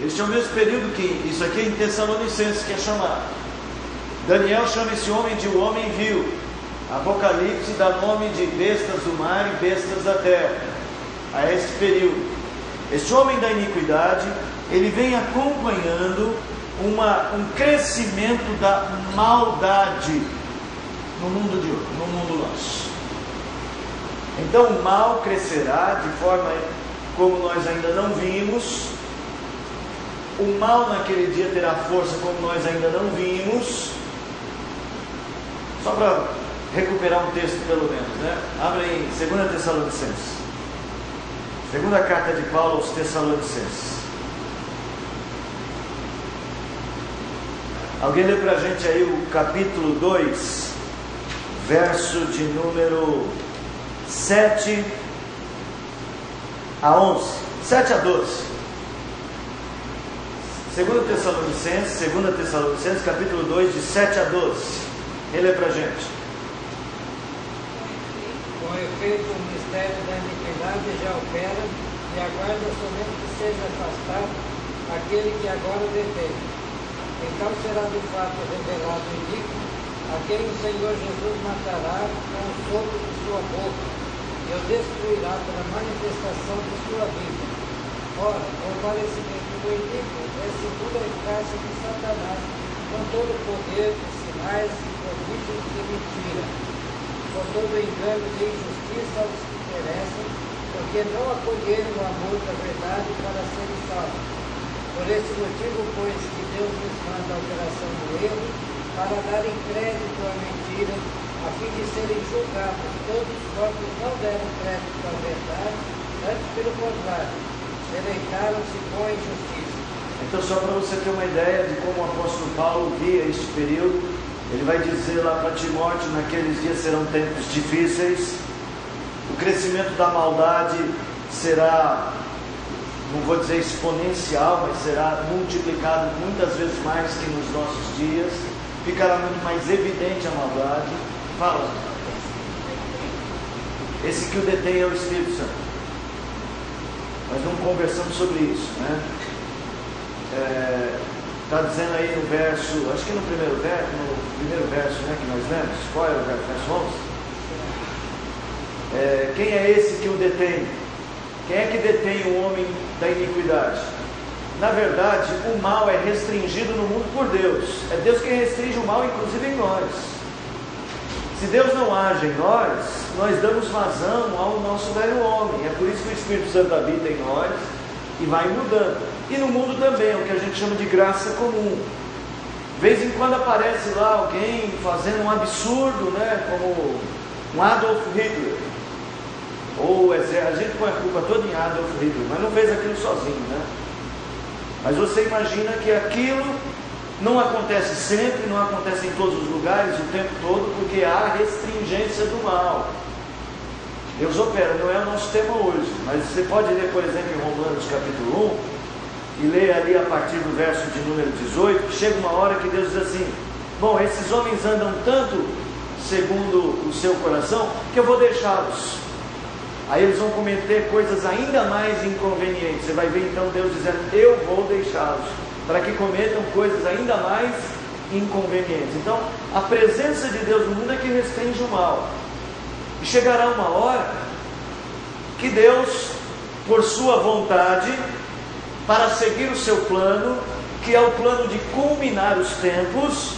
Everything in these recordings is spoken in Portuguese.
Este é o mesmo período que, isso aqui é em Tessalonicenses que é chamado. Daniel chama esse homem de o homem vil. Apocalipse dá nome de bestas do mar e bestas da terra. A esse período. Este homem da iniquidade, ele vem acompanhando um crescimento da maldade no mundo de hoje, no mundo nosso. Então o mal crescerá de forma como nós ainda não vimos. O mal naquele dia terá força como nós ainda não vimos. Só para recuperar um texto pelo menos, né? Abre em 2 Tessalonicenses. Segunda carta de Paulo aos Tessalonicenses. Alguém lê para a gente aí o capítulo 2, verso de número 7 a 11, 7 a 12. 2 Tessalonicenses, capítulo 2, de 7 a 12. Ele lê para a gente. Com efeito, o mistério da iniquidade já opera e aguarda somente que seja afastado aquele que agora o detém. Então será de fato revelado o iníquo, a quem o Senhor Jesus matará com o sopro de sua boca e o destruirá pela manifestação de sua vida. Ora, o aparecimento do iníquo é segundo a eficácia de Satanás, com todo o poder de sinais e prodígios de mentira, com todo o engano de injustiça aos que interessam, porque não acolheram o amor da verdade para serem salvos. Por esse motivo, pois, que Deus nos manda a operação do erro, para darem crédito à mentira, a fim de serem julgados todos quantos não deram crédito à verdade, antes pelo contrário, deleitaram-se com a injustiça. Então, só para você ter uma ideia de como o apóstolo Paulo via este período, ele vai dizer lá para Timóteo: naqueles dias serão tempos difíceis, o crescimento da maldade será, não vou dizer exponencial, mas será multiplicado muitas vezes mais que nos nossos dias, ficará muito mais evidente a maldade. Fala. Esse que o detém é o Espírito Santo. Nós não conversamos sobre isso, né? Está dizendo aí no verso, acho que no primeiro verso, né, que nós lemos. Qual é o verso 11? Quem é esse que o detém? Quem é que detém o homem da iniquidade? Na verdade, o mal é restringido no mundo por Deus. É Deus quem restringe o mal, inclusive em nós. Se Deus não age em nós damos vazão ao nosso velho homem. É por isso que o Espírito Santo habita em nós e vai mudando. E no mundo também, é o que a gente chama de graça comum. De vez em quando aparece lá alguém fazendo um absurdo, né, como um Adolf Hitler. Ou a gente põe a culpa toda em Adolf Hitler, mas não fez aquilo sozinho, né? Mas você imagina que aquilo não acontece sempre, não acontece em todos os lugares, o tempo todo, porque há restringência do mal. Deus opera, não é o nosso tema hoje, mas você pode ler, por exemplo, em Romanos capítulo 1, e ler ali a partir do verso de número 18, que chega uma hora que Deus diz assim: bom, esses homens andam tanto segundo o seu coração, que eu vou deixá-los. Aí eles vão cometer coisas ainda mais inconvenientes. Você vai ver então Deus dizendo: eu vou deixá-los, para que cometam coisas ainda mais inconvenientes. Então, a presença de Deus no mundo é que restringe o mal. E chegará uma hora que Deus, por sua vontade, para seguir o seu plano, que é o plano de culminar os tempos,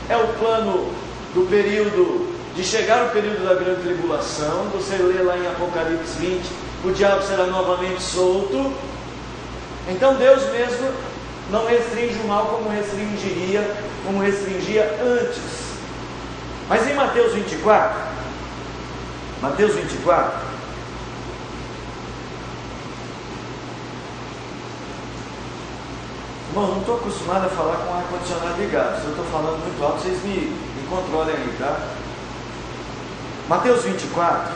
é o plano do período, de chegar o período da grande tribulação. Você lê lá em Apocalipse 20, o diabo será novamente solto. Então Deus mesmo não restringe o mal como restringia antes. Mas em Mateus 24, irmão, não estou acostumado a falar com o ar-condicionado ligado. Se eu estou falando muito alto, vocês me controlem aí, tá? Mateus 24,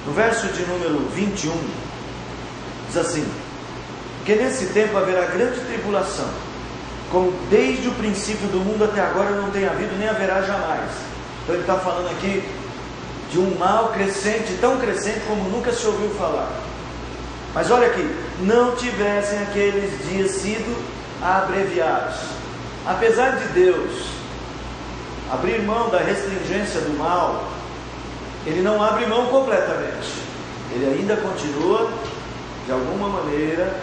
no verso de número 21, diz assim: que nesse tempo haverá grande tribulação, como desde o princípio do mundo até agora não tem havido, nem haverá jamais. Então ele está falando aqui de um mal crescente, tão crescente como nunca se ouviu falar. Mas olha aqui, não tivessem aqueles dias sido abreviados. Apesar de Deus abrir mão da restringência do mal, Ele não abre mão completamente. Ele ainda continua, de alguma maneira,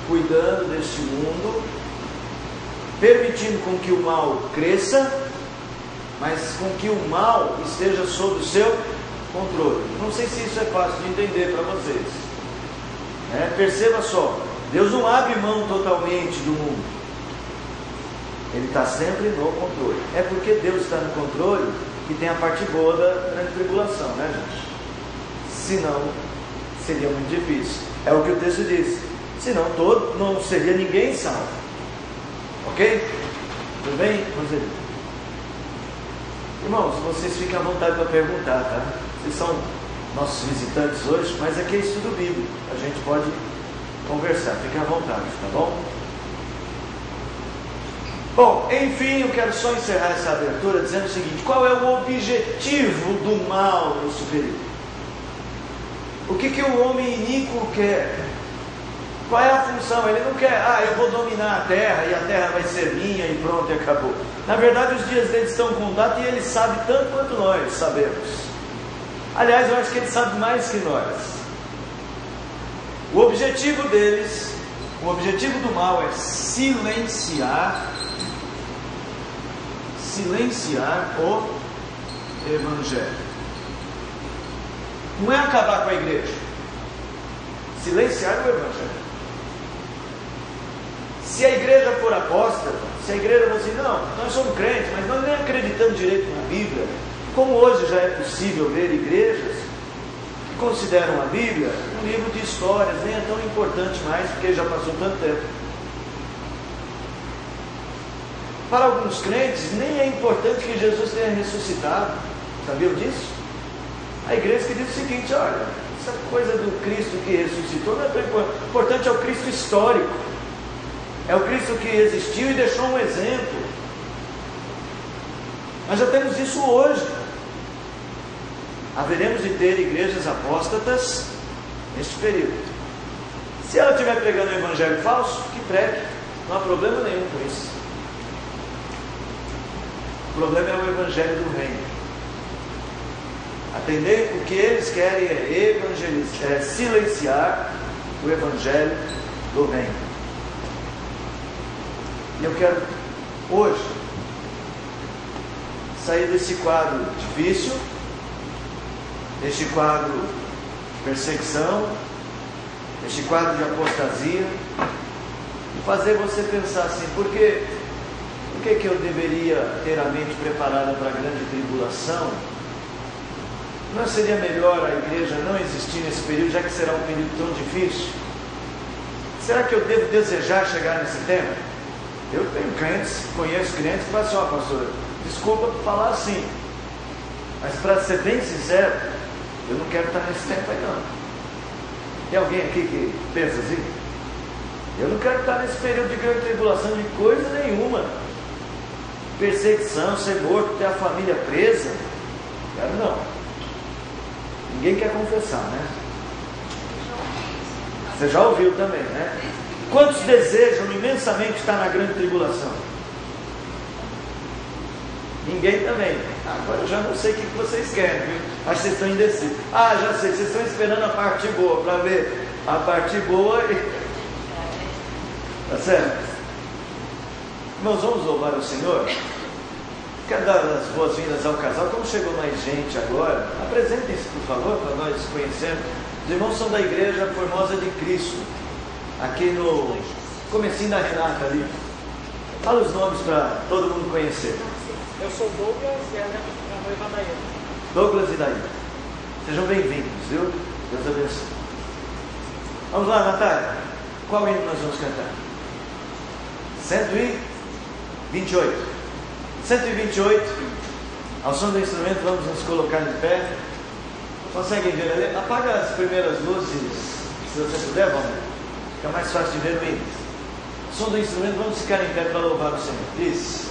cuidando deste mundo, permitindo com que o mal cresça, mas com que o mal esteja sob o seu controle. Não sei se isso é fácil de entender para vocês. Perceba só, Deus não abre mão totalmente do mundo. Ele está sempre no controle. É porque Deus está no controle que tem a parte boa da grande tribulação, né, gente? Senão, seria muito difícil. É o que o texto diz. Senão, não seria ninguém salvo. Ok? Tudo bem? Irmãos, vocês fiquem à vontade para perguntar, tá? Vocês são nossos visitantes hoje, mas aqui é estudo bíblico. A gente pode conversar. Fiquem à vontade, tá bom? Bom, enfim, eu quero só encerrar essa abertura dizendo o seguinte: qual é o objetivo do mal nesse período? O que o homem iníquo quer? Qual é a função? Ele não quer, eu vou dominar a terra e a terra vai ser minha e pronto, e acabou. Na verdade, os dias dele estão contados e ele sabe tanto quanto nós sabemos. Aliás, eu acho que ele sabe mais que nós. O objetivo deles, o objetivo do mal é silenciar o Evangelho. Não é acabar com a igreja. Silenciar o Evangelho. Se a igreja for apóstata, se a igreja for assim, não, nós somos crentes, mas nós nem acreditamos direito na Bíblia. Como hoje já é possível ver igrejas que consideram a Bíblia um livro de histórias, nem é tão importante mais, porque já passou tanto tempo. Para alguns crentes, nem é importante que Jesus tenha ressuscitado. Sabiam disso? A igreja que diz o seguinte: olha, essa coisa do Cristo que ressuscitou não é tão importante. O importante é o Cristo histórico. É o Cristo que existiu e deixou um exemplo. Nós já temos isso hoje. Haveremos de ter igrejas apóstatas neste período. Se ela estiver pregando o evangelho falso, que pregue. Não há problema nenhum com isso. O problema é o evangelho do reino. Atender, o que eles querem é evangelizar, é silenciar o evangelho do reino. E eu quero hoje sair desse quadro difícil, deste quadro de perseguição, deste quadro de apostasia, e fazer você pensar assim: por que eu deveria ter a mente preparada para a grande tribulação? Não seria melhor a igreja não existir nesse período, já que será um período tão difícil? Será que eu devo desejar chegar nesse tempo? Eu tenho crentes, conheço crentes que falam assim: pastor, desculpa por falar assim, mas para ser bem sincero, eu não quero estar nesse tempo aí não. Tem alguém aqui que pensa assim? Eu não quero estar nesse período de grande tribulação de coisa nenhuma. Perseguição, ser morto, ter a família presa. Quero não. Ninguém quer confessar, né? Você já ouviu também, né? Quantos desejam imensamente estar na grande tribulação? Ninguém também. Agora eu já não sei o que vocês querem, viu? Acho que vocês estão indecisos. Já sei, vocês estão esperando a parte boa, para ver a parte boa. Tá certo? Irmãos, vamos louvar o Senhor. Quero dar as boas-vindas ao casal. Como chegou mais gente agora, apresentem-se, por favor, para nós conhecermos. Os irmãos são da Igreja Formosa de Cristo, aqui no comecinho da Renata ali. Fala os nomes para todo mundo conhecer. Eu sou Douglas e ela é a noiva Daí. Douglas e Daí. Sejam bem-vindos, viu? Deus abençoe. Vamos lá, Natália. Qual hino nós vamos cantar? 128. 128. Ao som do instrumento, vamos nos colocar de pé. Conseguem ver ali? Apaga as primeiras luzes, se você puder, vamos. Fica mais fácil de ver o hino. Ao som do instrumento, vamos ficar em pé para louvar o Senhor. Isso.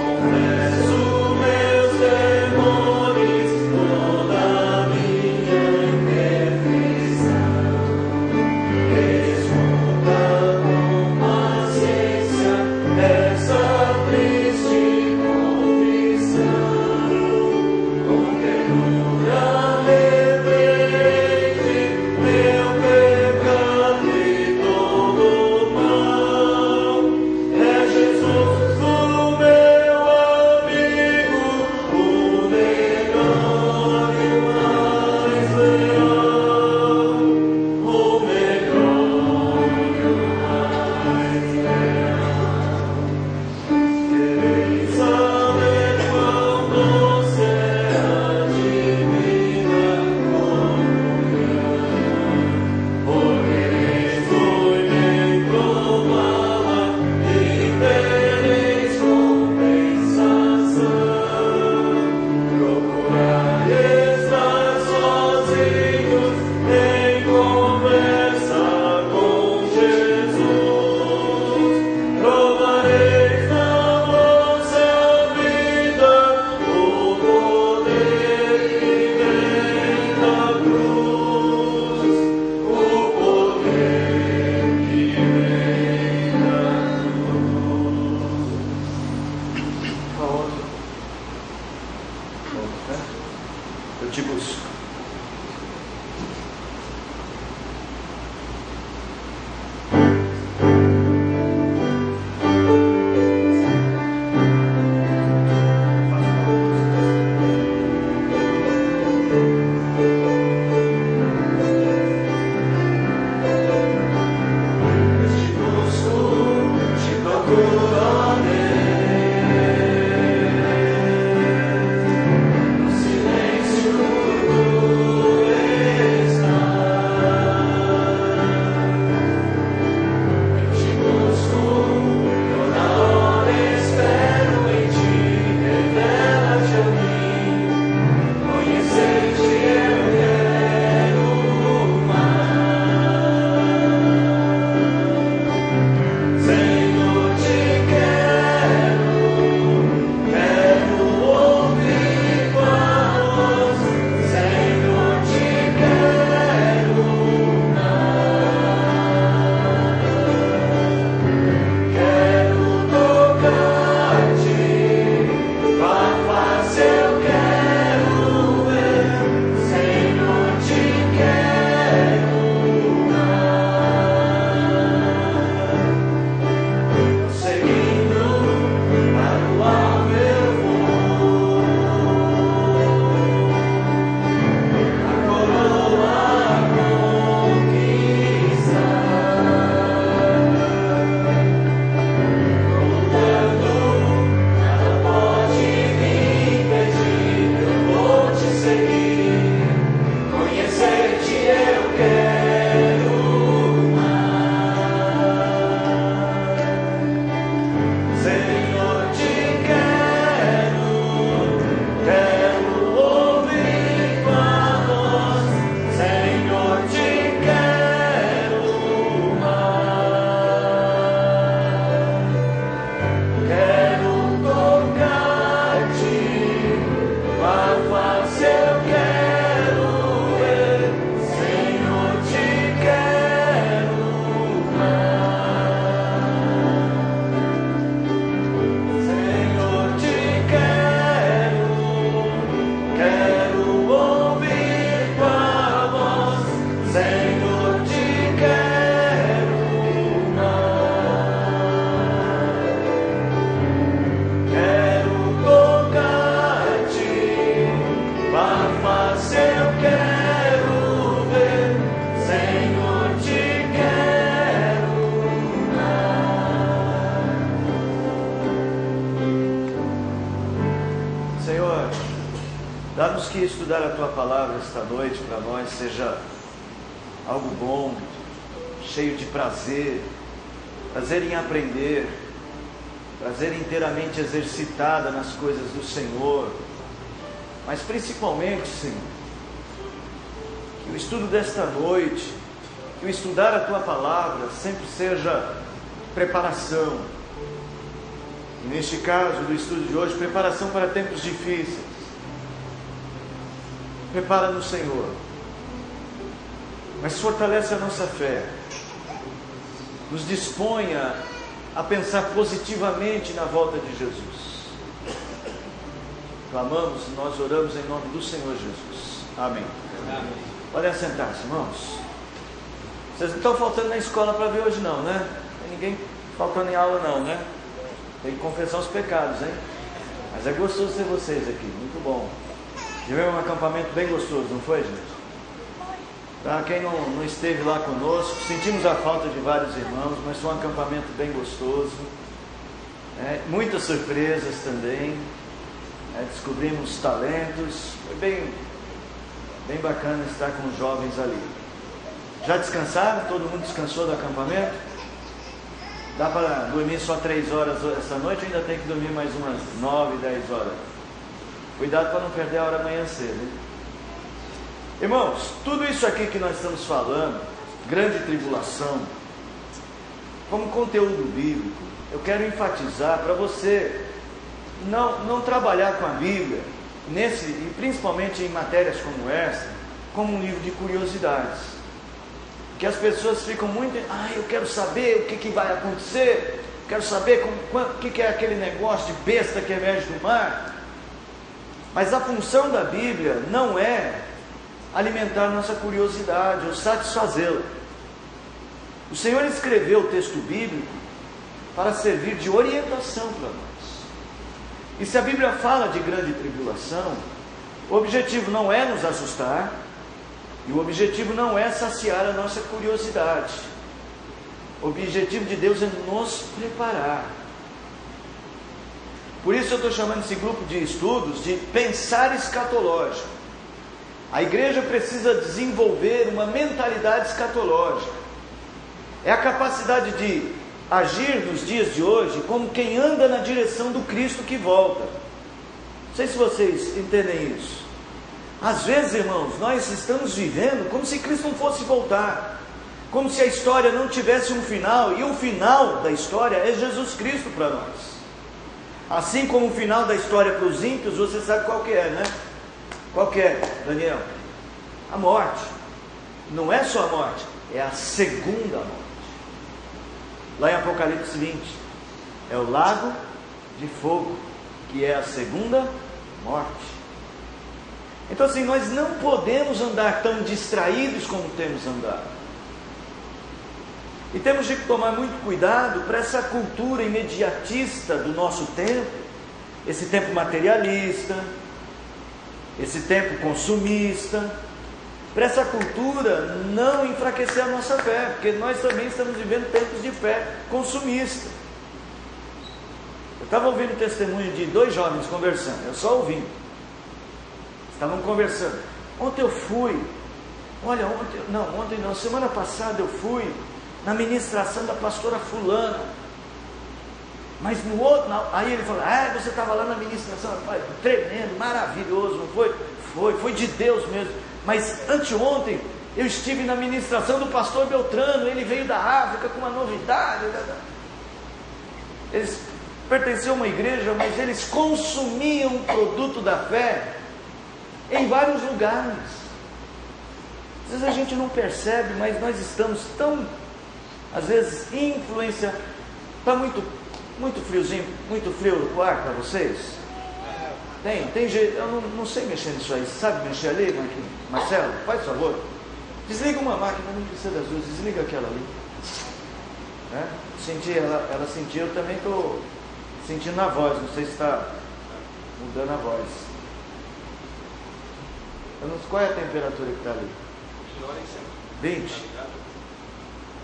Confesso meus temores, toda minha estudar a Tua Palavra esta noite para nós seja algo bom, cheio de prazer em aprender, prazer inteiramente exercitada nas coisas do Senhor, mas principalmente, Senhor, que o estudo desta noite, que o estudar a Tua Palavra sempre seja preparação, e neste caso do estudo de hoje, preparação para tempos difíceis. Prepara-nos, Senhor, mas fortalece a nossa fé, nos disponha a pensar positivamente na volta de Jesus. Clamamos, nós oramos em nome do Senhor Jesus. Amém. Amém. Podem assentar-se, irmãos. Vocês não estão faltando na escola para ver hoje não, né? Tem ninguém faltando em aula não, né? Tem que confessar os pecados, hein? Mas é gostoso ter vocês aqui, muito bom. Tivemos um acampamento bem gostoso, não foi, gente? Para quem não esteve lá conosco, sentimos a falta de vários irmãos, mas foi um acampamento bem gostoso. Muitas surpresas também. Descobrimos talentos. Foi bem bacana estar com os jovens ali. Já descansaram? Todo mundo descansou do acampamento? Dá para dormir só 3 horas essa noite ou ainda tem que dormir mais umas 9, 10 horas? Cuidado para não perder a hora amanhã cedo, hein? Irmãos, tudo isso aqui que nós estamos falando, grande tribulação, como conteúdo bíblico, eu quero enfatizar para você não trabalhar com a Bíblia, e principalmente em matérias como essa, como um livro de curiosidades. Que as pessoas ficam muito, eu quero saber o que vai acontecer, quero saber o que é aquele negócio de besta que emerge do mar. Mas a função da Bíblia não é alimentar nossa curiosidade ou satisfazê-la. O Senhor escreveu o texto bíblico para servir de orientação para nós. E se a Bíblia fala de grande tribulação, o objetivo não é nos assustar, e o objetivo não é saciar a nossa curiosidade. O objetivo de Deus é nos preparar. Por isso eu estou chamando esse grupo de estudos de pensar escatológico. A igreja precisa desenvolver uma mentalidade escatológica. É a capacidade de agir nos dias de hoje como quem anda na direção do Cristo que volta. Não sei se vocês entendem isso. Às vezes, irmãos, nós estamos vivendo como se Cristo não fosse voltar, como se a história não tivesse um final, e o final da história é Jesus Cristo para nós. Assim como o final da história para os ímpios, você sabe qual que é, né? Qual que é, Daniel? A morte. Não é só a morte, é a segunda morte. Lá em Apocalipse 20, é o lago de fogo, que é a segunda morte. Então assim, nós não podemos andar tão distraídos como temos andado. E temos de tomar muito cuidado para essa cultura imediatista do nosso tempo, esse tempo materialista, esse tempo consumista, para essa cultura não enfraquecer a nossa fé, porque nós também estamos vivendo tempos de fé consumista. Eu estava ouvindo o testemunho de 2 jovens conversando, eu só ouvindo. Estavam conversando. Ontem eu fui, semana passada eu fui na ministração da pastora fulana. Mas no outro, aí ele falou, você estava lá na ministração, tremendo, maravilhoso, não foi? Foi de Deus mesmo. Mas anteontem eu estive na ministração do pastor Beltrano, ele veio da África com uma novidade. Eles pertenciam a uma igreja, mas eles consumiam o produto da fé em vários lugares. Às vezes a gente não percebe, mas nós estamos tão, às vezes, influência. Está muito friozinho, muito frio no quarto para vocês? Tem jeito, eu não sei mexer nisso aí. Você sabe mexer ali, Marcelo? Faz favor. Desliga uma máquina, não precisa das duas, desliga aquela ali. Senti, ela sentiu, eu também estou sentindo na voz, não sei se está mudando a voz. Eu não sei qual é a temperatura que está ali. 20.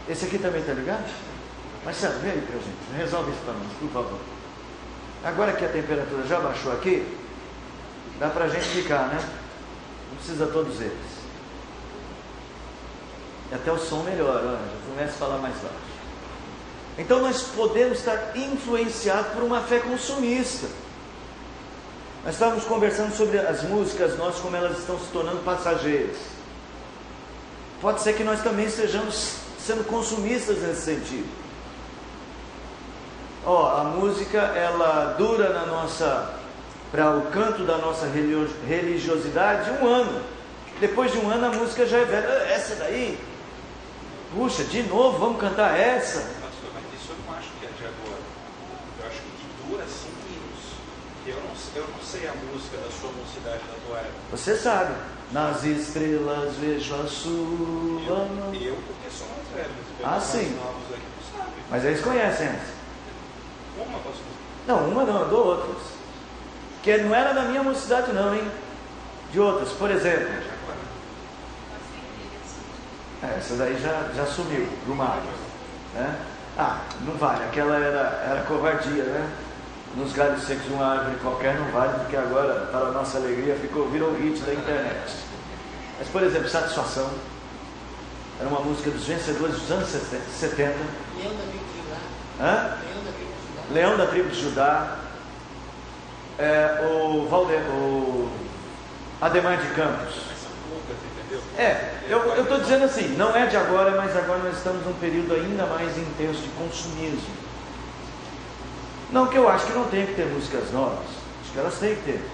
Esse aqui também está ligado? Marcelo, vem aí para a gente, resolve isso para nós, por favor. Agora que a temperatura já baixou aqui, dá para a gente ficar, né? Não precisa todos eles. E até o som melhora, já começa a falar mais baixo. Então nós podemos estar influenciados por uma fé consumista. Nós estávamos conversando sobre as músicas nossas, como elas estão se tornando passageiras. Pode ser que nós também estejamos sendo consumistas nesse sentido. A música, ela dura para o canto da nossa religiosidade 1 ano. Depois de 1 ano a música já é velha. Essa daí, puxa, de novo, vamos cantar essa. Pastor, mas isso eu não acho que é de agora. Eu acho que dura 5 anos. Eu não sei a música da sua mocidade, da tua época. Você sabe. Nas estrelas vejo a sua. Eu porque sou mais velho. Ah, sim. Novos aqui não sabe. Mas eles conhecem essa. Uma, pastor? Não, uma não, eu dou outras. Que não era da minha mocidade não, hein? De outras, por exemplo. Essa daí já sumiu do mapa, né? Não vale, aquela era covardia, né? Nos galhos secos de uma árvore qualquer não vale, porque agora, para a nossa alegria, virou hit da internet. Mas, por exemplo, Satisfação era uma música dos vencedores dos anos 70. Leão da tribo de Judá. Leão da tribo de Judá. O Ademar de Campos. São poucas, entendeu? Eu estou dizendo assim, não é de agora, mas agora nós estamos num período ainda mais intenso de consumismo. Não que eu acho que não tem que ter músicas novas, acho que elas têm que ter.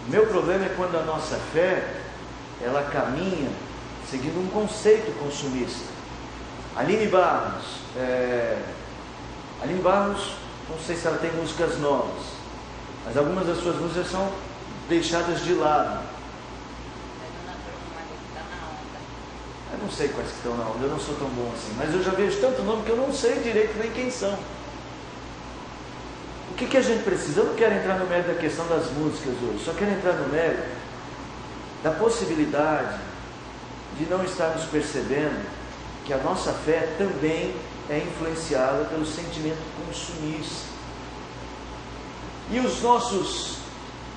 O meu problema é quando a nossa fé, ela caminha seguindo um conceito consumista. Aline Barros, não sei se ela tem músicas novas, mas algumas das suas músicas são deixadas de lado. Eu não sei quais que estão na onda, eu não sou tão bom assim, mas eu já vejo tanto nome que eu não sei direito nem quem são. O que a gente precisa? Eu não quero entrar no mérito da questão das músicas hoje, só quero entrar no mérito da possibilidade de não estarmos percebendo que a nossa fé também é influenciada pelo sentimento consumista. E os nossos,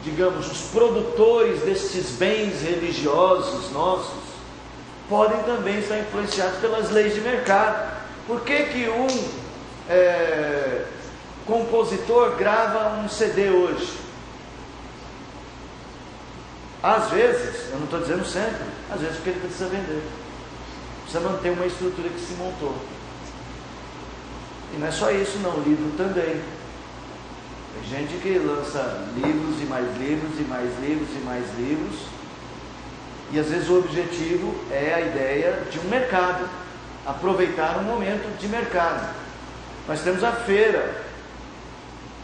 digamos, os produtores destes bens religiosos nossos, podem também estar influenciados pelas leis de mercado. Por que um compositor grava um CD hoje? Às vezes, eu não estou dizendo sempre, às vezes porque ele precisa vender, precisa manter uma estrutura que se montou. E não é só isso não, livro também. Tem gente que lança livros e mais livros e mais livros e mais livros, e às vezes o objetivo é a ideia de um mercado, aproveitar um momento de mercado. Nós temos a feira,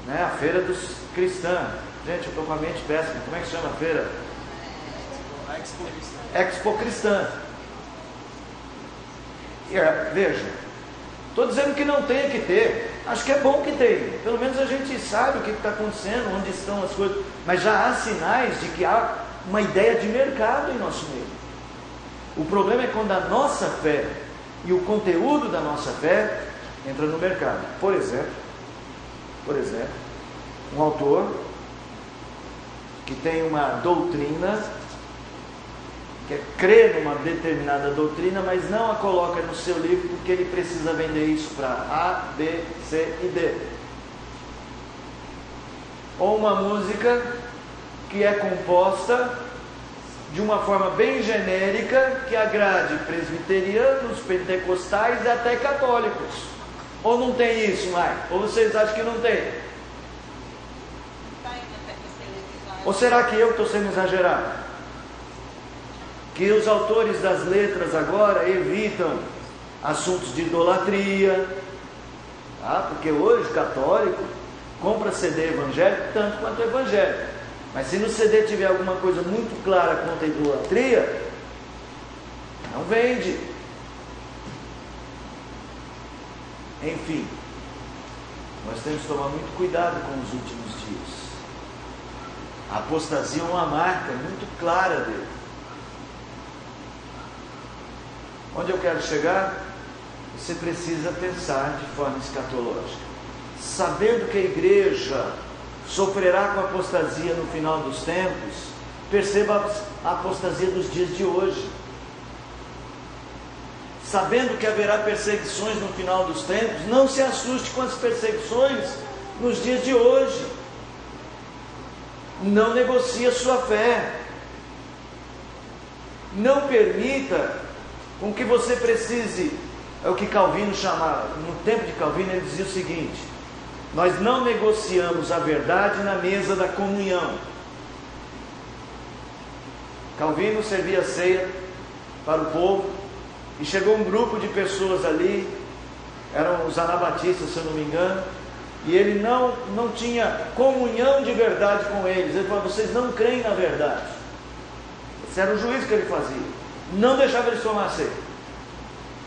né? A feira dos cristãos. Gente, eu estou com a mente péssima. Como é que se chama a feira? Expo Cristã. Veja, estou dizendo que não tem que ter. Acho que é bom que tenha. Pelo menos a gente sabe o que está acontecendo, onde estão as coisas. Mas já há sinais de que há uma ideia de mercado em nosso meio. O problema é quando a nossa fé e o conteúdo da nossa fé entra no mercado. Por exemplo, um autor que tem uma doutrina, que crê numa determinada doutrina, mas não a coloca no seu livro porque ele precisa vender isso para A, B, C e D. Ou uma música que é composta de uma forma bem genérica que agrade presbiterianos, pentecostais e até católicos. Ou não tem isso mais? Ou vocês acham que não tem? Ou será que eu estou sendo exagerado? Que os autores das letras agora evitam assuntos de idolatria, porque hoje o católico compra CD evangélico tanto quanto evangélico. Mas se no CD tiver alguma coisa muito clara contra a idolatria, não vende. Enfim, nós temos que tomar muito cuidado com os últimos dias. A apostasia é uma marca muito clara dele. Onde eu quero chegar? Você precisa pensar de forma escatológica. Sabendo que a igreja sofrerá com a apostasia no final dos tempos, Perceba a apostasia dos dias de hoje. Sabendo que haverá perseguições no final dos tempos, não se assuste com as perseguições nos dias de hoje. Não negocie a sua fé. Não permita com que você precise, é o que Calvino chamava, no tempo de Calvino ele dizia o seguinte: nós não negociamos a verdade na mesa da comunhão. Calvino servia ceia para o povo, e chegou um grupo de pessoas ali, eram os anabatistas, se eu não me engano, e ele não tinha comunhão de verdade com eles. Ele falou: vocês não creem na verdade. Esse era o juízo que ele fazia, não deixava eles tomar ceia.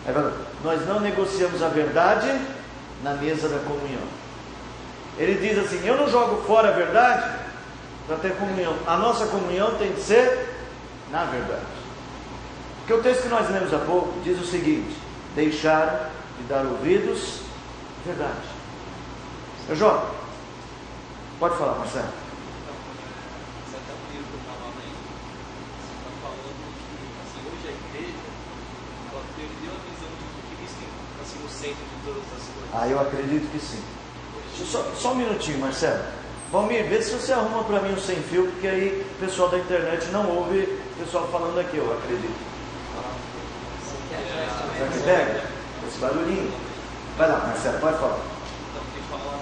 Aí falou: nós não negociamos a verdade na mesa da comunhão. Ele diz assim: eu não jogo fora a verdade para ter comunhão. A nossa comunhão tem que ser na verdade. Porque o texto que nós lemos há pouco diz o seguinte: deixaram de dar ouvidos à verdade. Eu jogo. Pode falar, Marcelo. Você até o livro que eu estava lendo, você está falando que assim, hoje a igreja ela perdeu a visão de Cristo assim, no centro de todas as coisas. Eu acredito que sim. Só um minutinho, Marcelo. Valmir, vê se você arruma para mim um sem fio, porque aí o pessoal da internet não ouve o pessoal falando aqui, eu acredito. Será que pega? Esse barulhinho. Vai lá, Marcelo, pode falar. Então, quem fala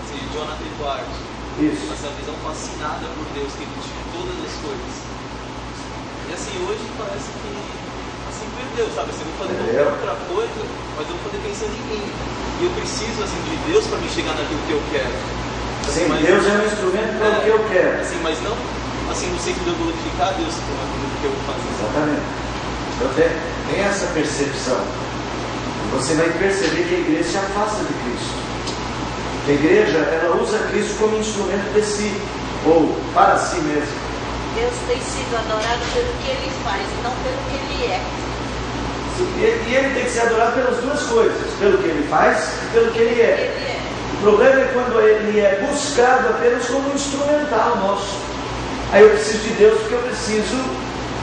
assim, Jonathan Edwards. Isso. Essa visão fascinada por Deus, que ele tinha todas as coisas. E assim, hoje parece que assim, perdeu, sabe? Assim, eu vou fazer qualquer outra coisa, mas eu vou poder pensando em mim. E eu preciso assim, de Deus para me chegar naquilo que eu quero. Assim, mas, Deus é um instrumento para o que eu quero. Assim, mas não assim, no sentido de eu glorificar Deus por aquilo que eu faço. Exatamente. Então tem essa percepção. Você vai perceber que a igreja se afasta de Cristo. A igreja, ela usa Cristo como instrumento de si, ou para si mesmo. Deus tem sido adorado pelo que Ele faz, não pelo que Ele é. E Ele tem que ser adorado pelas duas coisas: pelo que Ele faz e pelo que Ele é. O problema é quando Ele é buscado apenas como um instrumental nosso. Aí eu preciso de Deus porque eu preciso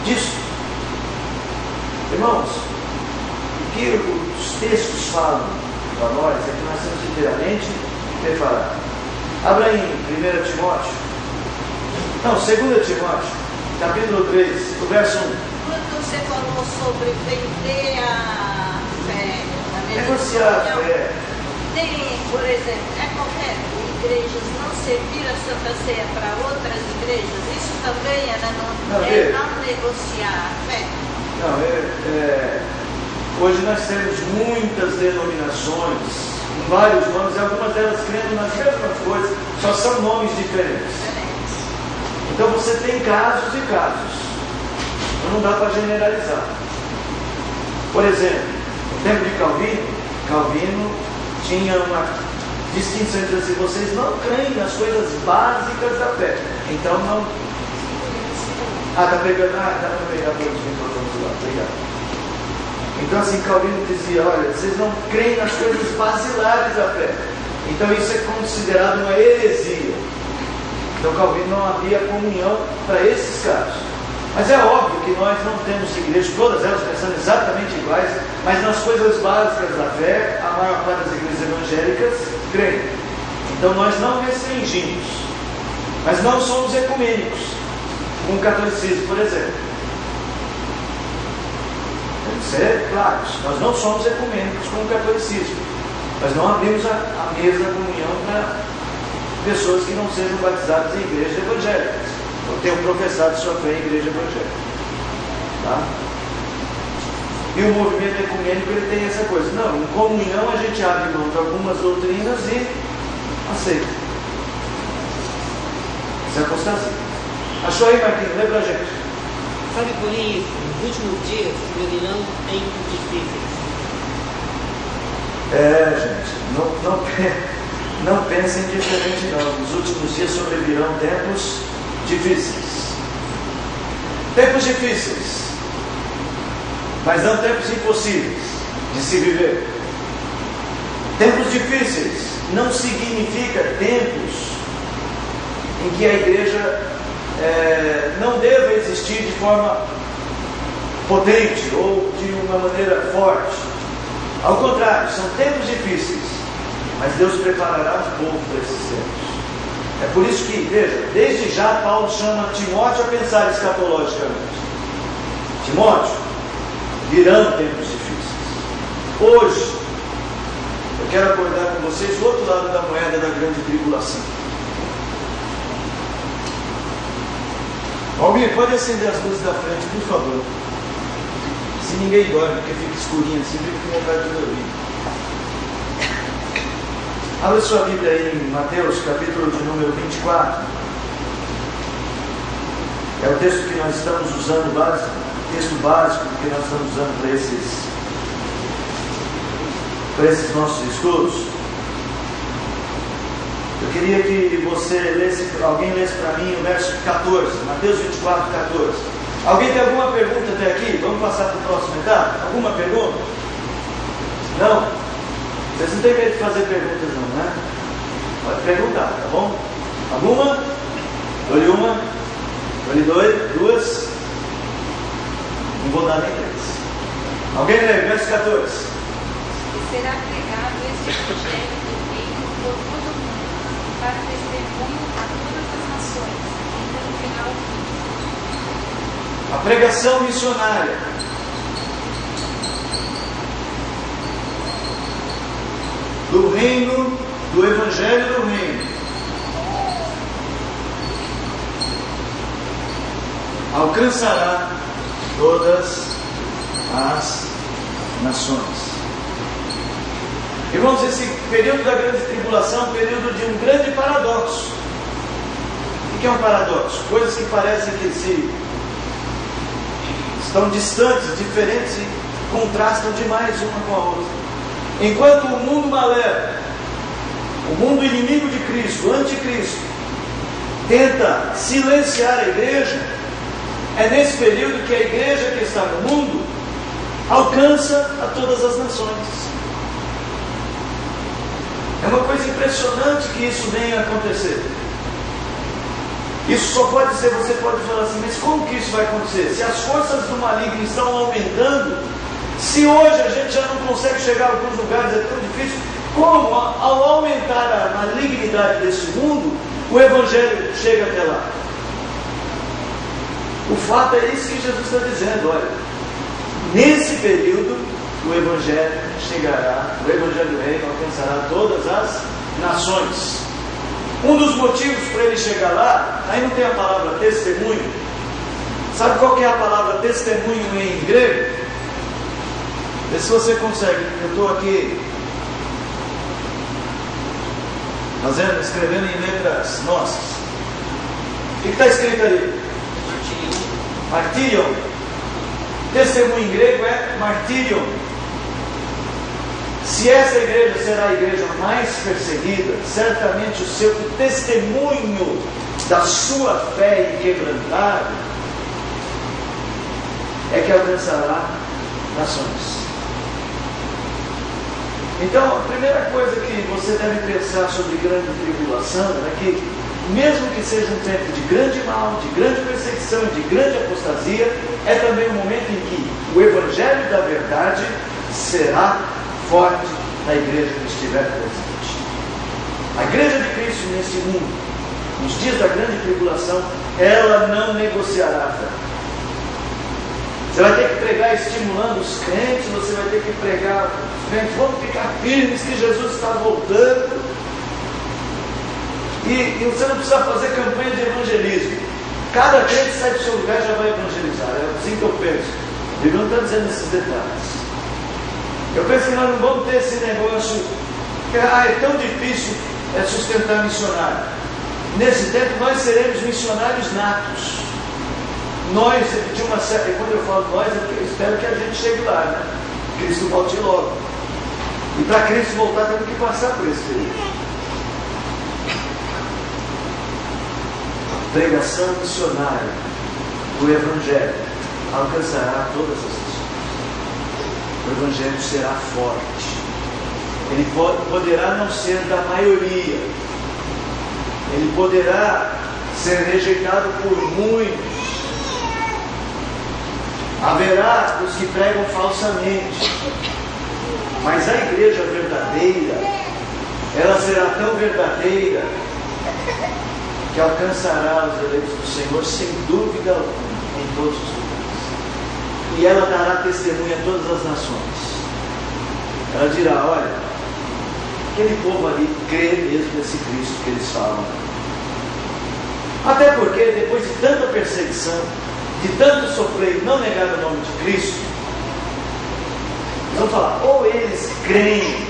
disso. Irmãos, o que os textos falam para nós é que nós temos inteiramente preparado. Abra em 1 Timóteo, não, 2 Timóteo, capítulo 3, o verso 1. Quando você falou sobre vender a fé, Negociar a fé. Tem, por exemplo, é correto igrejas não servir a Santa Ceia para outras igrejas? Isso também é não negociar a fé? Não, hoje nós temos muitas denominações, com vários nomes, e algumas delas crendo nas mesmas coisas, só são nomes diferentes. Então você tem casos e casos, então não dá para generalizar. Por exemplo, no tempo de Calvino tinha uma distinção entre assim: vocês não creem nas coisas básicas da fé, então não. Está pegando? Dá para pegar todos os microfones lá, obrigado. Então assim, Calvino dizia: olha, vocês não creem nas coisas basilares da fé, então isso é considerado uma heresia. Então Calvino não havia comunhão para esses casos. Mas é óbvio que nós não temos igrejas, todas elas pensando exatamente iguais, mas nas coisas básicas da fé, a maior parte das igrejas evangélicas creem. Então nós não restringimos, mas não somos ecumênicos, com o catolicismo, por exemplo. Tem que ser claros, nós não somos ecumênicos com o catolicismo, mas não abrimos a mesa da comunhão para pessoas que não sejam batizadas em igrejas evangélicas, ou tenham professado sua fé em igreja evangélica. Tá? E o movimento ecumênico, ele tem essa coisa: não, em comunhão a gente abre mão de algumas doutrinas e aceita. Isso é apostasia. Achou aí, Marquinhos? Lê pra gente. Sabe, porém, nos últimos dias sobrevirão tempos difíceis. Gente, não pensem diferente não. Nos últimos dias sobrevirão tempos difíceis. Tempos difíceis, mas não tempos impossíveis de se viver. Tempos difíceis não significa tempos em que a igreja não deva existir de forma potente ou de uma maneira forte. Ao contrário, são tempos difíceis, mas Deus preparará um povo para esses tempos. É por isso que, veja, desde já Paulo chama Timóteo a pensar escatologicamente. Timóteo, virão tempos difíceis. Hoje, eu quero abordar com vocês o outro lado da moeda da grande tribulação. Alguém pode acender as luzes da frente, por favor. Se ninguém dorme, porque fica escurinho assim, fica com vontade de dormir. Abra sua Bíblia aí em Mateus, capítulo de número 24. É o texto que nós estamos usando, texto básico que nós estamos usando para esses nossos estudos. Eu queria que alguém lesse para mim o verso 14, Mateus 24, 14. Alguém tem alguma pergunta até aqui? Vamos passar para o próximo etapa? Alguma pergunta? Não? Vocês não têm medo de fazer perguntas não, né? Pode perguntar, tá bom? Alguma? Dou-lhe uma? Dou-lhe duas? Não vou dar nem três. Alguém lê, verso 14. E será pregado este evangelho do reino por todo o mundo, para testemunho a todas as nações, ainda no final do mundo. A pregação missionária. Do reino, do evangelho do reino. Alcançará todas as nações. Irmãos, esse período da grande tribulação é um período de um grande paradoxo. O que é um paradoxo? Coisas que parecem que estão distantes, diferentes e contrastam demais uma com a outra. Enquanto o mundo maléfico, o mundo inimigo de Cristo, o anticristo, tenta silenciar a igreja, é nesse período que a igreja que está no mundo alcança a todas as nações. É uma coisa impressionante que isso venha a acontecer. Isso só pode ser, você pode falar assim, mas como que isso vai acontecer? Se as forças do maligno estão aumentando, se hoje a gente já não consegue chegar a alguns lugares, é tão difícil, como ao aumentar a malignidade desse mundo, o Evangelho chega até lá? O fato é isso que Jesus está dizendo, olha, nesse período o Evangelho chegará, o Evangelho do Reino alcançará todas as nações. Um dos motivos para ele chegar lá, aí não tem a palavra testemunho. Sabe qual que é a palavra testemunho em grego? Vê se você consegue. Eu estou aqui escrevendo em letras nossas. O que está escrito ali? Martírio. Testemunho em grego é martírio. Se essa igreja será a igreja mais perseguida, certamente o seu testemunho da sua fé inquebrantável é que alcançará nações. Então, a primeira coisa que você deve pensar sobre grande tribulação é que, mesmo que seja um tempo de grande mal, de grande perseguição, de grande apostasia, é também um momento em que o Evangelho da verdade será forte na igreja que estiver presente. A igreja de Cristo nesse mundo, nos dias da grande tribulação, ela não negociará a fé. Você vai ter que pregar estimulando os crentes, você vai ter que pregar os crentes, vamos ficar firmes que Jesus está voltando. E você não precisa fazer campanha de evangelismo. Cada crente sai do seu lugar e já vai evangelizar. É assim que eu penso. A Bíblia não está dizendo esses detalhes. Eu penso que nós não vamos ter esse negócio que é tão difícil sustentar missionário. Nesse tempo nós seremos missionários natos. Nós, de uma certa, e quando eu falo nós, eu espero que a gente chegue lá, né? Cristo volte logo. E para Cristo voltar temos que passar por esse período. A pregação missionária do Evangelho alcançará todas as nações. O Evangelho será forte. Ele poderá não ser da maioria. Ele poderá ser rejeitado por muitos. Haverá os que pregam falsamente, mas a igreja verdadeira, ela será tão verdadeira que alcançará os eleitos do Senhor sem dúvida alguma em todos os lugares. E ela dará testemunha a todas as nações. Ela dirá: olha, aquele povo ali crê mesmo nesse Cristo que eles falam. Até porque depois de tanta perseguição, de tanto sofrer e não negar o nome de Cristo, eles vão falar: ou eles creem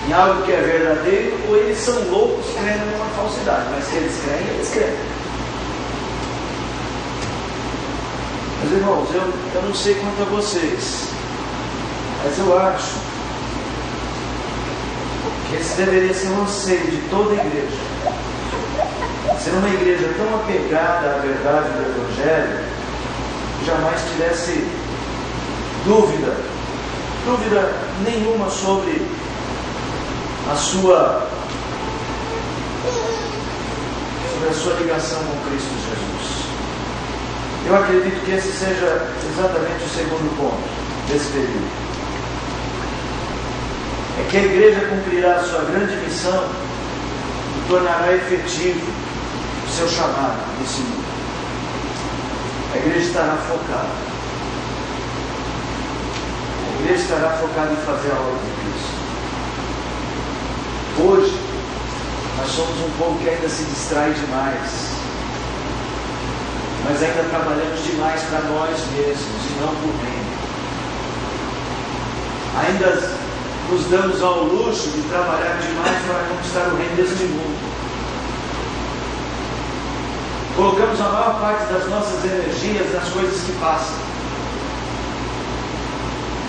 em algo que é verdadeiro, ou eles são loucos crendo numa falsidade. Mas se eles creem, eles creem. Meus irmãos, eu não sei quanto a vocês, mas eu acho que esse deveria ser um anseio de toda a igreja. Ser uma igreja tão apegada à verdade do Evangelho, que jamais tivesse dúvida nenhuma sobre a sua ligação com Cristo Jesus. Eu acredito que esse seja exatamente o segundo ponto desse período. É que a igreja cumprirá a sua grande missão e tornará efetivo o seu chamado nesse mundo. A igreja estará focada. A igreja estará focada em fazer a obra de Cristo. Hoje, nós somos um povo que ainda se distrai demais. Nós ainda trabalhamos demais para nós mesmos e não por reino. Ainda nos damos ao luxo de trabalhar demais para conquistar o reino deste mundo. Colocamos a maior parte das nossas energias nas coisas que passam.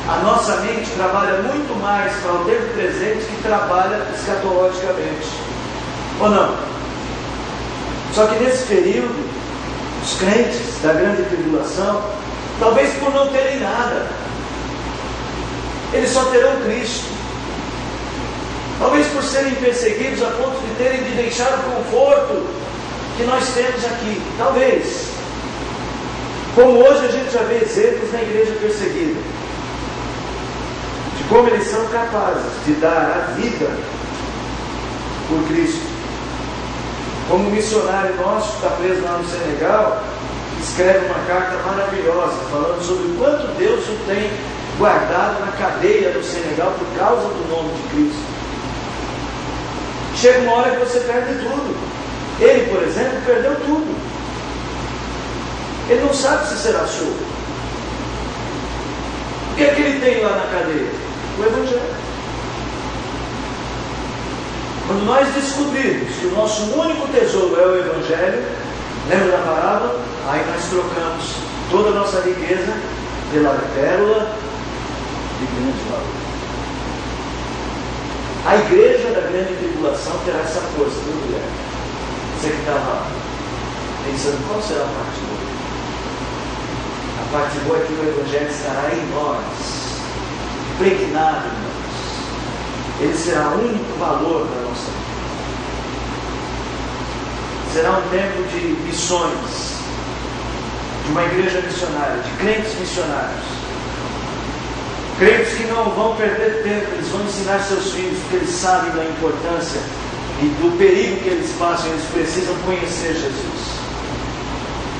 A nossa mente trabalha muito mais para o tempo presente que trabalha escatologicamente. Ou não? Só que nesse período, os crentes da grande tribulação, talvez por não terem nada, eles só terão Cristo. Talvez por serem perseguidos a ponto de terem de deixar o conforto que nós temos aqui. Talvez. Como hoje a gente já vê exemplos na igreja perseguida, de como eles são capazes de dar a vida por Cristo. Como um missionário nosso que está preso lá no Senegal, escreve uma carta maravilhosa, falando sobre o quanto Deus o tem guardado na cadeia do Senegal por causa do nome de Cristo. Chega uma hora que você perde tudo. Ele, por exemplo, perdeu tudo. Ele não sabe se será solto. O que é que ele tem lá na cadeia? O Evangelho. Quando nós descobrirmos que o nosso único tesouro é o Evangelho, lembra da parábola? Aí nós trocamos toda a nossa riqueza pela pérola de grande valor. A igreja da grande tribulação terá essa força, viu, mulher? Você que estava pensando, qual será a parte boa? A parte boa é que o Evangelho estará em nós, impregnado em nós. Ele será o único valor da nossa vida. Será um tempo de missões, de uma igreja missionária, de crentes missionários. Crentes que não vão perder tempo, eles vão ensinar seus filhos, porque eles sabem da importância e do perigo que eles passam, eles precisam conhecer Jesus.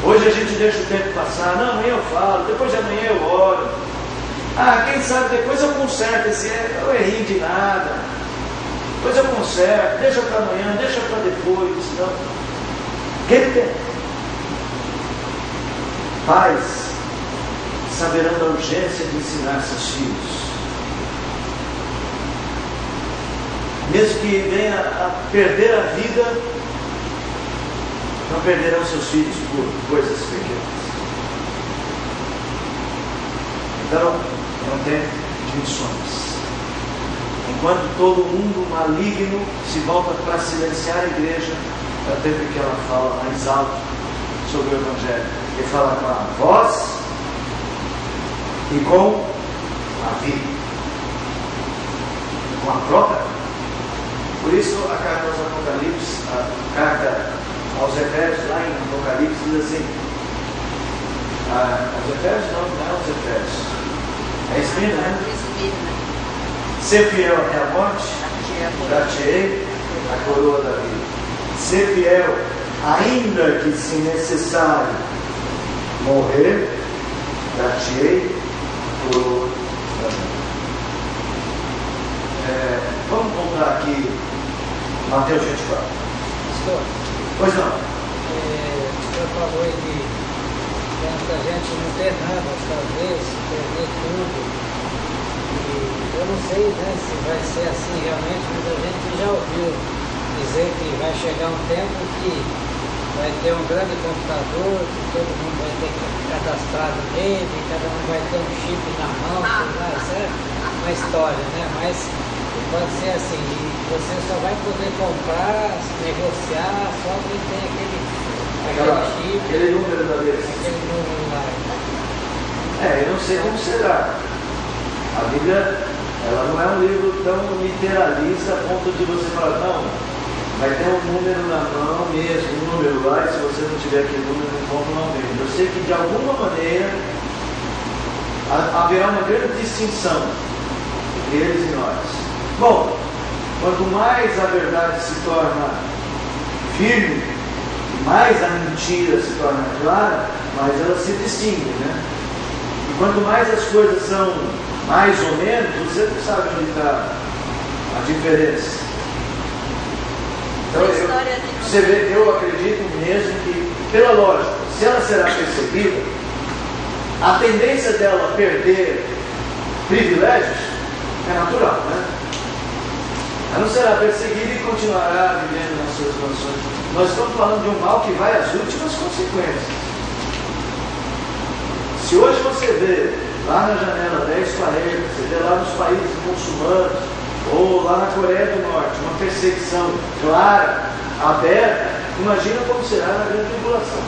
Hoje a gente deixa o tempo passar, não, amanhã eu falo, depois de amanhã eu oro. Ah, quem sabe depois eu conserto esse erro, eu errei de nada. Depois eu conserto, deixa para amanhã, deixa para depois. Não. Aquele tempo. Pais saberão da urgência de ensinar seus filhos. Mesmo que venha a perder a vida, não perderão seus filhos por coisas pequenas. Então, é um tempo de missões. Enquanto todo mundo maligno se volta para silenciar a igreja, é o tempo que ela fala mais alto sobre o Evangelho. Ele fala com a voz e com a vida, com a própria vida. Por isso, a carta aos Apocalipse, a carta aos Efésios, lá em Apocalipse, diz assim, aos Efésios não é aos Efésios, é Esmirna, né? Ser fiel até a morte, dar-te-ei a coroa da vida. Ser fiel, ainda que se necessário morrer, dar-te-ei a coroa da vida. Vamos contar aqui Mateus 24. Pastor, Pois não. o senhor falou aí de tanta gente não ter nada, talvez, perder tudo. E eu não sei, né, se vai ser assim realmente, mas a gente já ouviu dizer que vai chegar um tempo que vai ter um grande computador, que todo mundo vai ter cadastrado nele, cada um vai ter um chip na mão, sei lá, isso é uma história, né? Mas pode ser assim, e você só vai poder comprar, negociar, só quem tem aquele chip, Aquele número da vez. aquele número lá. Eu não sei como será. A Bíblia, ela não é um livro tão literalista a ponto de você falar, não, vai ter um número na mão mesmo, um número lá, e se você não tiver aquele número, não compra, não vende. Eu sei que de alguma maneira haverá uma grande distinção entre eles e nós. Bom, quanto mais a verdade se torna firme, mais a mentira se torna clara, mais ela se distingue, né? E quanto mais as coisas são mais ou menos, você não sabe onde está a diferença. Então, eu acredito mesmo que, pela lógica, se ela será perseguida, a tendência dela perder privilégios é natural, né? Ela não será perseguida e continuará vivendo nas suas condições. Nós estamos falando de um mal que vai às últimas consequências. Se hoje você vê lá na janela 1040, você vê lá nos países muçulmanos, ou lá na Coreia do Norte, uma perseguição clara, aberta, imagina como será na grande tribulação.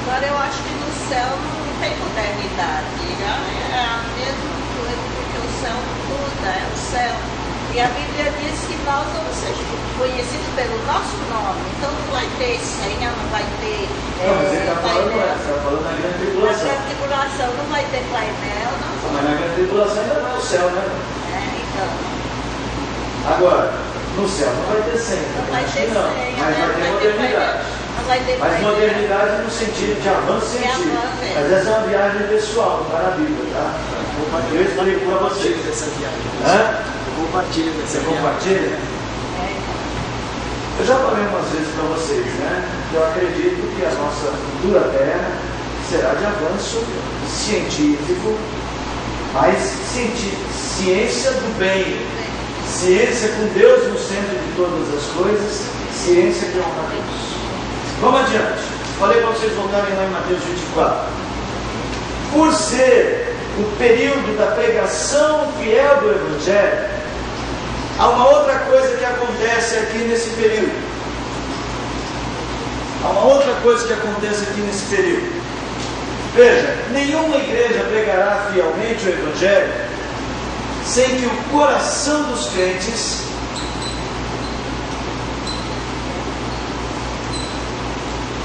Agora eu acho que no céu não tem modernidade, é a mesma coisa, porque o céu muda, é o céu. E a Bíblia diz que nós vamos ser conhecidos pelo nosso nome, então não vai ter senha, não vai ter. Não, mas ele está falando na grande tribulação. Na grande tribulação não vai ter painel, não. Mas na grande tribulação ainda não é o céu, né? Então. Agora, no céu não vai ter senha. Não vai ter não, senha, mas vai ter modernidade. Não vai ter Mas modernidade no sentido de avanço científico. Mas essa é uma viagem pessoal, não está na Bíblia, tá? Eu explico para vocês. Dessa viagem. Hã? Compartilha dessa Você compartilha? Eu já falei umas vezes para vocês, né? Que eu acredito que a nossa futura Terra será de avanço científico, mas ciência do bem, ciência com Deus no centro de todas as coisas, ciência que honra a Deus. Vamos adiante. Falei para vocês voltarem lá em Mateus 24. Por ser o período da pregação fiel do Evangelho, há uma outra coisa que acontece aqui nesse período. Há uma outra coisa que acontece aqui nesse período. Veja, nenhuma igreja pregará fielmente o Evangelho sem que o coração dos crentes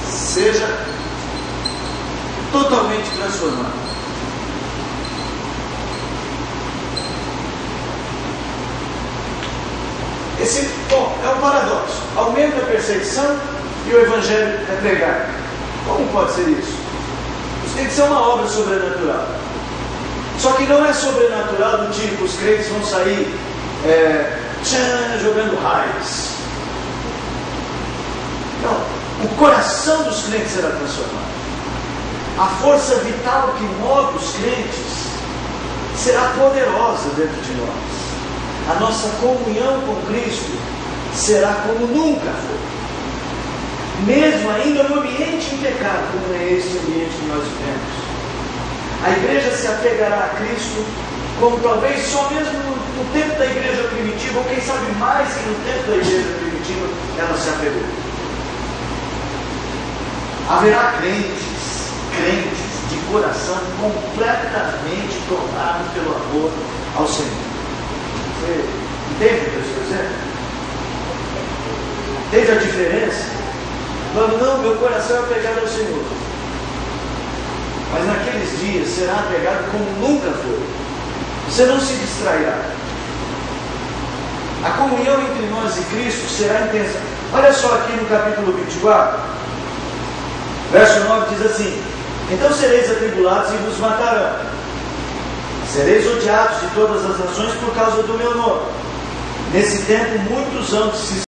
seja totalmente transformado. É um paradoxo. Aumenta a perseguição e o Evangelho é pregado. Como pode ser isso? Isso tem que ser uma obra sobrenatural. Só que não é sobrenatural do tipo, os crentes vão sair jogando raios. Não. O coração dos crentes será transformado. A força vital que move os crentes será poderosa dentro de nós. A nossa comunhão com Cristo será como nunca foi. Mesmo ainda no ambiente em pecado, como é esse ambiente que nós vivemos. A igreja se apegará a Cristo como talvez só mesmo no tempo da igreja primitiva, ou quem sabe mais que no tempo da igreja primitiva, ela se apegou. Haverá crentes de coração completamente tomados pelo amor ao Senhor. Você entende o que eu estou dizendo? Entende a diferença falando, não, meu coração é apegado ao Senhor. Mas naqueles dias será apegado como nunca foi. Você não se distrairá. A comunhão entre nós e Cristo será intensa. Olha só aqui no capítulo 24, verso 9 diz assim: então sereis atribulados e vos matarão. Sereis odiados de todas as nações por causa do meu nome. Nesse tempo muitos hão de se